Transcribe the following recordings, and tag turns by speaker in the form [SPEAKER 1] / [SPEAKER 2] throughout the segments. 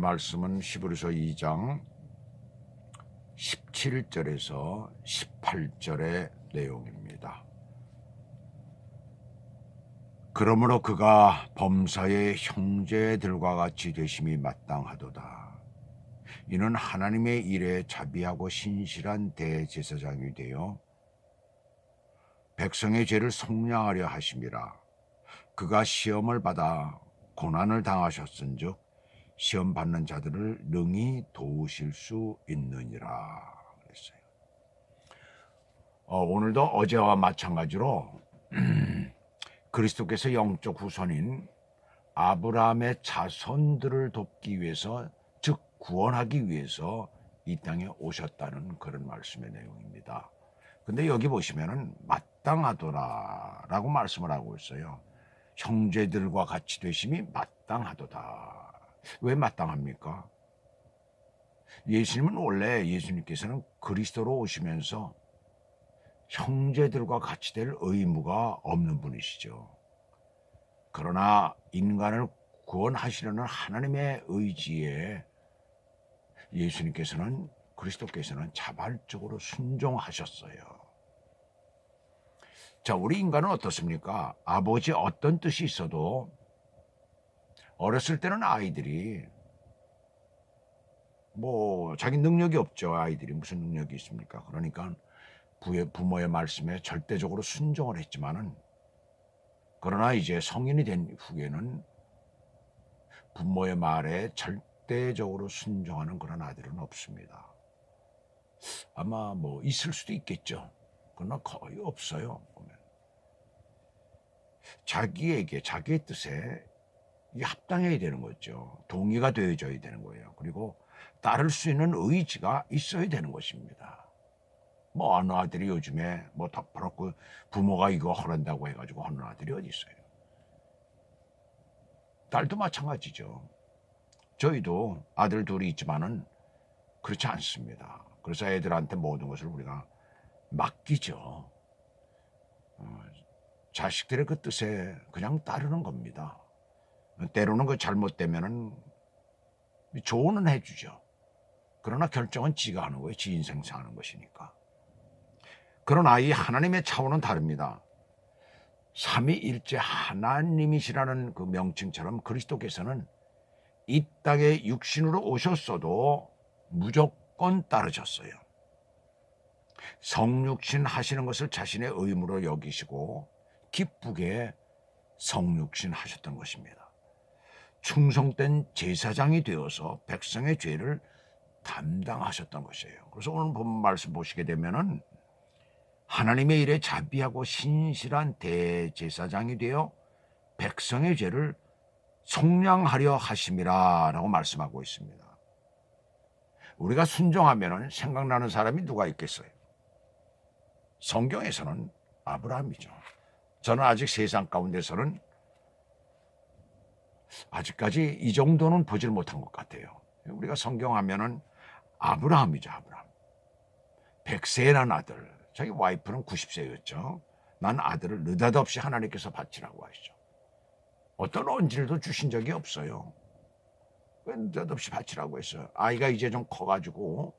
[SPEAKER 1] 말씀은 히브리서 2장 17절에서 18절의 내용입니다. 그러므로 그가 범사의 형제들과 같이 되심이 마땅하도다. 이는 하나님의 일에 자비하고 신실한 대제사장이 되어 백성의 죄를 속량하려 하심이라. 그가 시험을 받아 고난을 당하셨은즉 시험 받는 자들을 능히 도우실 수 있느니라 그랬어요. 오늘도 어제와 마찬가지로 그리스도께서 영적 후손인 아브라함의 자손들을 돕기 위해서, 즉 구원하기 위해서 이 땅에 오셨다는 그런 말씀의 내용입니다. 근데 여기 보시면은 마땅하도라라고 말씀을 하고 있어요. 형제들과 같이 되심이 마땅하도다. 왜 마땅합니까? 예수님은 원래 예수님께서는 그리스도로 오시면서 형제들과 같이 될 의무가 없는 분이시죠. 그러나 인간을 구원하시려는 하나님의 의지에 예수님께서는, 그리스도께서는 자발적으로 순종하셨어요. 자, 우리 인간은 어떻습니까? 아버지 어떤 뜻이 있어도 어렸을 때는 아이들이 자기 능력이 없죠. 아이들이 무슨 능력이 있습니까? 그러니까 부모의 말씀에 절대적으로 순종을 했지만은, 그러나 이제 성인이 된 후에는 부모의 말에 절대적으로 순종하는 그런 아들은 없습니다. 아마 있을 수도 있겠죠. 그러나 거의 없어요. 보면 자기의 뜻에 합당해야 되는 거죠. 동의가 되어져야 되는 거예요. 그리고 따를 수 있는 의지가 있어야 되는 것입니다. 어느 아들이 요즘에 덮어놓고 부모가 이거 하란다고 해가지고 하는 아들이 어디 있어요? 딸도 마찬가지죠. 저희도 아들 둘이 있지만은 그렇지 않습니다. 그래서 애들한테 모든 것을 우리가 맡기죠. 자식들의 그 뜻에 그냥 따르는 겁니다. 때로는 그 잘못되면은 조언은 해주죠. 그러나 결정은 지가 하는 거예요. 지 인생 사는 것이니까. 그러나 이 하나님의 차원은 다릅니다. 삼위일체 하나님이시라는 그 명칭처럼 그리스도께서는 이 땅에 육신으로 오셨어도 무조건 따르셨어요. 성육신 하시는 것을 자신의 의무로 여기시고 기쁘게 성육신 하셨던 것입니다. 충성된 제사장이 되어서 백성의 죄를 담당하셨던 것이에요. 그래서 오늘 본 말씀 보시게 되면은 하나님의 일에 자비하고 신실한 대제사장이 되어 백성의 죄를 속량하려 하심이라 라고 말씀하고 있습니다. 우리가 순종하면 생각나는 사람이 누가 있겠어요? 성경에서는 아브라함이죠. 저는 아직 세상 가운데서는 아직까지 이 정도는 보질 못한 것 같아요. 우리가 성경하면은 아브라함이죠. 아브라함. 100세의 난 아들. 자기 와이프는 90세였죠. 난 아들을 느닷없이 하나님께서 바치라고 하시죠. 어떤 언질도 주신 적이 없어요. 왜 느닷없이 바치라고 했어요? 아이가 이제 좀 커가지고,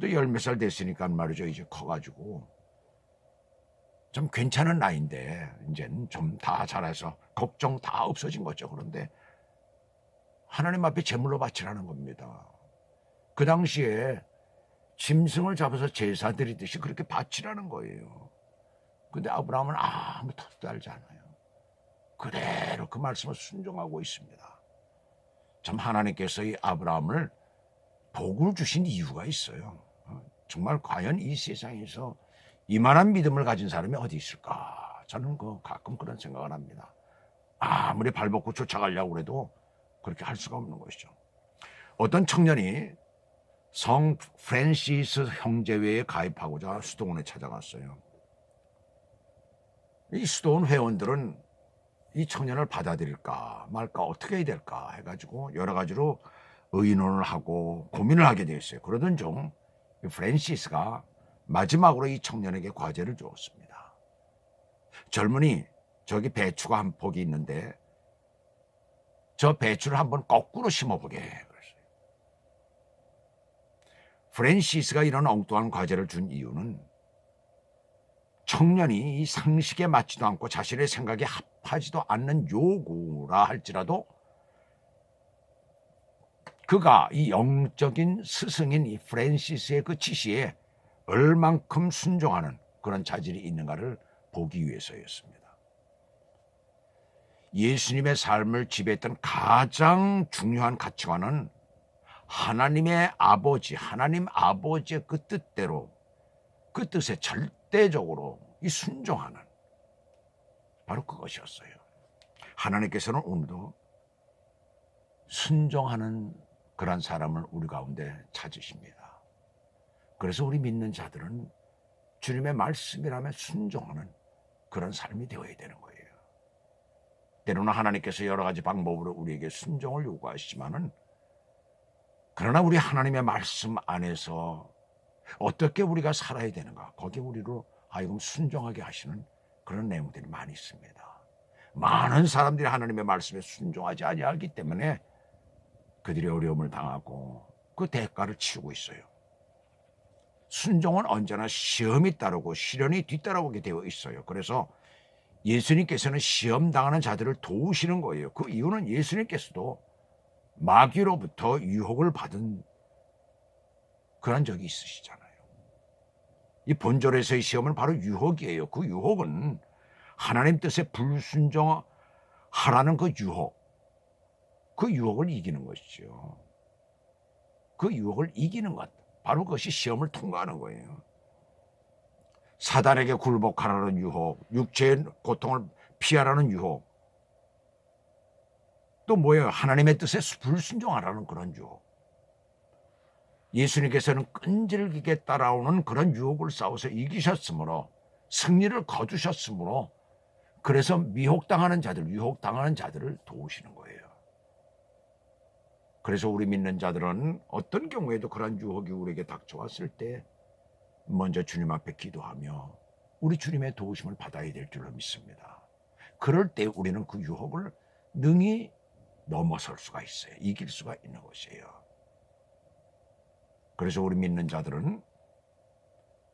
[SPEAKER 1] 또 열 몇 살 됐으니까 말이죠. 이제 커가지고 좀 괜찮은 나이인데 이제는 좀 다 자라서 걱정 다 없어진 거죠. 그런데 하나님 앞에 제물로 바치라는 겁니다. 그 당시에 짐승을 잡아서 제사 드리듯이 그렇게 바치라는 거예요. 근데 아브라함은 아무 탓도 알지 않아요. 그대로 그 말씀을 순종하고 있습니다. 참 하나님께서 이 아브라함을 복을 주신 이유가 있어요. 정말 과연 이 세상에서 이만한 믿음을 가진 사람이 어디 있을까? 저는 가끔 그런 생각을 합니다. 아무리 발벗고 쫓아가려고 해도 그렇게 할 수가 없는 것이죠. 어떤 청년이 성 프랜시스 형제회에 가입하고자 수도원에 찾아갔어요. 이 수도원 회원들은 이 청년을 받아들일까 말까 어떻게 해야 될까 해가지고 여러 가지로 의논을 하고 고민을 하게 되었어요. 그러던 중 프랜시스가 마지막으로 이 청년에게 과제를 주었습니다. 젊은이, 저기 배추가 한 폭이 있는데 저 배추를 한번 거꾸로 심어보게 그랬어요. 프랜시스가 이런 엉뚱한 과제를 준 이유는 청년이 이 상식에 맞지도 않고 자신의 생각에 합하지도 않는 요구라 할지라도 그가 이 영적인 스승인 이 프랜시스의 그 지시에 얼만큼 순종하는 그런 자질이 있는가를 보기 위해서였습니다. 예수님의 삶을 지배했던 가장 중요한 가치관은 하나님의 아버지, 하나님 아버지의 그 뜻대로, 그 뜻에 절대적으로 이 순종하는 바로 그것이었어요. 하나님께서는 오늘도 순종하는 그런 사람을 우리 가운데 찾으십니다. 그래서 우리 믿는 자들은 주님의 말씀이라면 순종하는 그런 삶이 되어야 되는 거예요. 때로는 하나님께서 여러 가지 방법으로 우리에게 순종을 요구하시지만은 그러나 우리 하나님의 말씀 안에서 어떻게 우리가 살아야 되는가, 거기에 우리로 하여금 순종하게 하시는 그런 내용들이 많이 있습니다. 많은 사람들이 하나님의 말씀에 순종하지 아니하기 때문에 그들이 어려움을 당하고 그 대가를 치르고 있어요. 순종은 언제나 시험이 따르고 시련이 뒤따라오게 되어 있어요. 그래서 예수님께서는 시험 당하는 자들을 도우시는 거예요. 그 이유는 예수님께서도 마귀로부터 유혹을 받은 그런 적이 있으시잖아요. 이 본절에서의 시험은 바로 유혹이에요. 그 유혹은 하나님 뜻에 불순종하라는 그 유혹을 이기는 것이죠. 그 유혹을 이기는 것, 바로 그것이 시험을 통과하는 거예요. 사단에게 굴복하라는 유혹, 육체의 고통을 피하라는 유혹, 또 뭐예요? 하나님의 뜻에 불순종하라는 그런 유혹. 예수님께서는 끈질기게 따라오는 그런 유혹을 싸워서 이기셨으므로, 승리를 거두셨으므로, 그래서 유혹당하는 자들을 도우시는 거예요. 그래서 우리 믿는 자들은 어떤 경우에도 그런 유혹이 우리에게 닥쳐왔을 때 먼저 주님 앞에 기도하며 우리 주님의 도우심을 받아야 될 줄로 믿습니다. 그럴 때 우리는 그 유혹을 능히 넘어설 수가 있어요. 이길 수가 있는 것이에요. 그래서 우리 믿는 자들은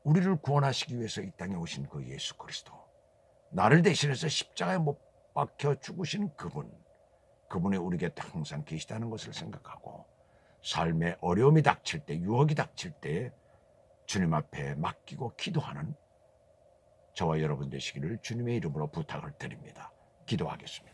[SPEAKER 1] 우리를 구원하시기 위해서 이 땅에 오신 그 예수 그리스도, 나를 대신해서 십자가에 못 박혀 죽으신 그분이 우리 곁에 항상 계시다는 것을 생각하고 삶의 어려움이 닥칠 때, 유혹이 닥칠 때 주님 앞에 맡기고 기도하는 저와 여러분 되시기를 주님의 이름으로 부탁을 드립니다. 기도하겠습니다.